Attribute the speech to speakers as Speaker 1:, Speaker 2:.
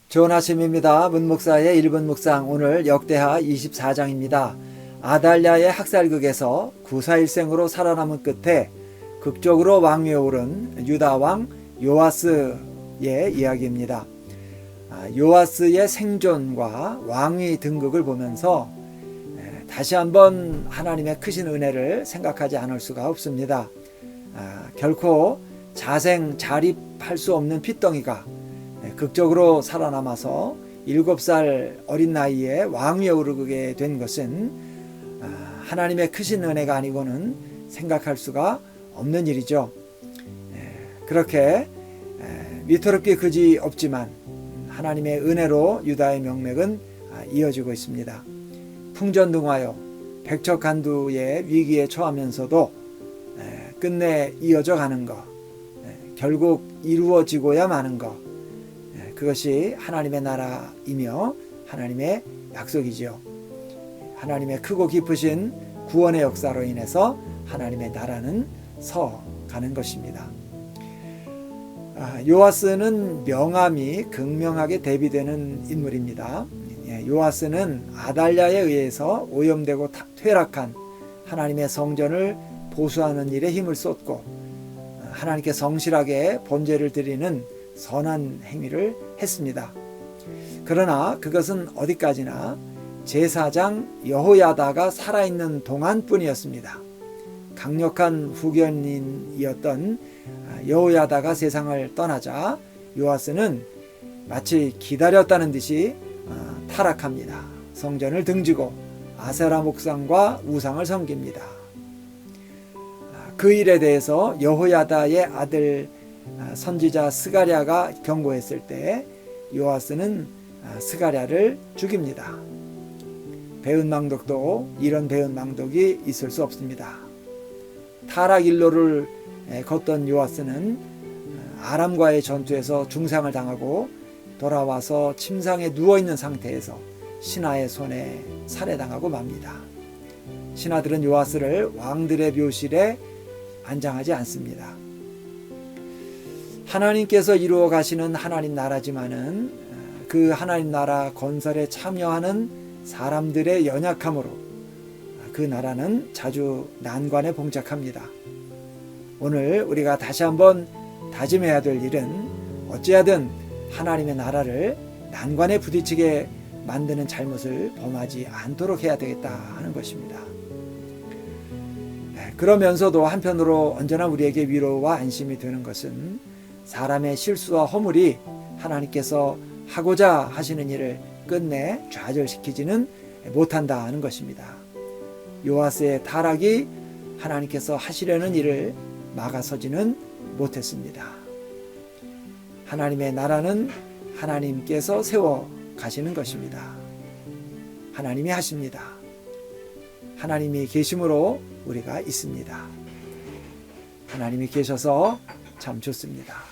Speaker 1: 좋은 아침입니다. 문목사의 1분 묵상, 오늘 역대하 24장입니다. 아달랴의 학살극에서 구사일생으로 살아남은 끝에 극적으로 왕위에 오른 유다왕 요아스의 이야기입니다. 요아스의 생존과 왕위 등극을 보면서 다시 한번 하나님의 크신 은혜를 생각하지 않을 수가 없습니다. 결코 자립할 수 없는 핏덩이가 극적으로 살아남아서 7살 어린 나이에 왕위에 오르게 된 것은 하나님의 크신 은혜가 아니고는 생각할 수가 없는 일이죠. 그렇게 위태롭게 그지 없지만 하나님의 은혜로 유다의 명맥은 이어지고 있습니다. 풍전등화요, 백척간두의 위기에 처하면서도 끝내 이어져 가는 것, 결국 이루어지고야 마는 것, 그것이 하나님의 나라이며 하나님의 약속이지요. 하나님의 크고 깊으신 구원의 역사로 인해서 하나님의 나라는 서가는 것입니다. 요아스는 명암이 극명하게 대비되는 인물입니다. 요아스는 아달랴에 의해서 오염되고 퇴락한 하나님의 성전을 보수하는 일에 힘을 쏟고 하나님께 성실하게 번제를 드리는 선한 행위를 했습니다. 그러나 그것은 어디까지나 제사장 여호야다가 살아있는 동안뿐이었습니다. 강력한 후견인이었던 여호야다가 세상을 떠나자 요아스는 마치 기다렸다는 듯이 타락합니다. 성전을 등지고 아세라 목상과 우상을 섬깁니다. 그 일에 대해서 여호야다의 아들 선지자 스가랴가 경고했을 때 요아스는 스가랴를 죽입니다. 배은망덕도 이런 배은망덕이 있을 수 없습니다. 타락 일로를 걷던 요아스는 아람과의 전투에서 중상을 당하고 돌아와서 침상에 누워있는 상태에서 신하의 손에 살해당하고 맙니다. 신하들은 요아스를 왕들의 묘실에 안장하지 않습니다. 하나님께서 이루어 가시는 하나님 나라지만은 그 하나님 나라 건설에 참여하는 사람들의 연약함으로 그 나라는 자주 난관에 봉착합니다. 오늘 우리가 다시 한번 다짐해야 될 일은 어찌하든 하나님의 나라를 난관에 부딪히게 만드는 잘못을 범하지 않도록 해야 되겠다 하는 것입니다. 그러면서도 한편으로 언제나 우리에게 위로와 안심이 되는 것은 사람의 실수와 허물이 하나님께서 하고자 하시는 일을 끝내 좌절시키지는 못한다 하는 것입니다. 요아스의 타락이 하나님께서 하시려는 일을 막아서지는 못했습니다. 하나님의 나라는 하나님께서 세워 가시는 것입니다. 하나님이 하십니다. 하나님이 계심으로 우리가 있습니다. 하나님이 계셔서 참 좋습니다.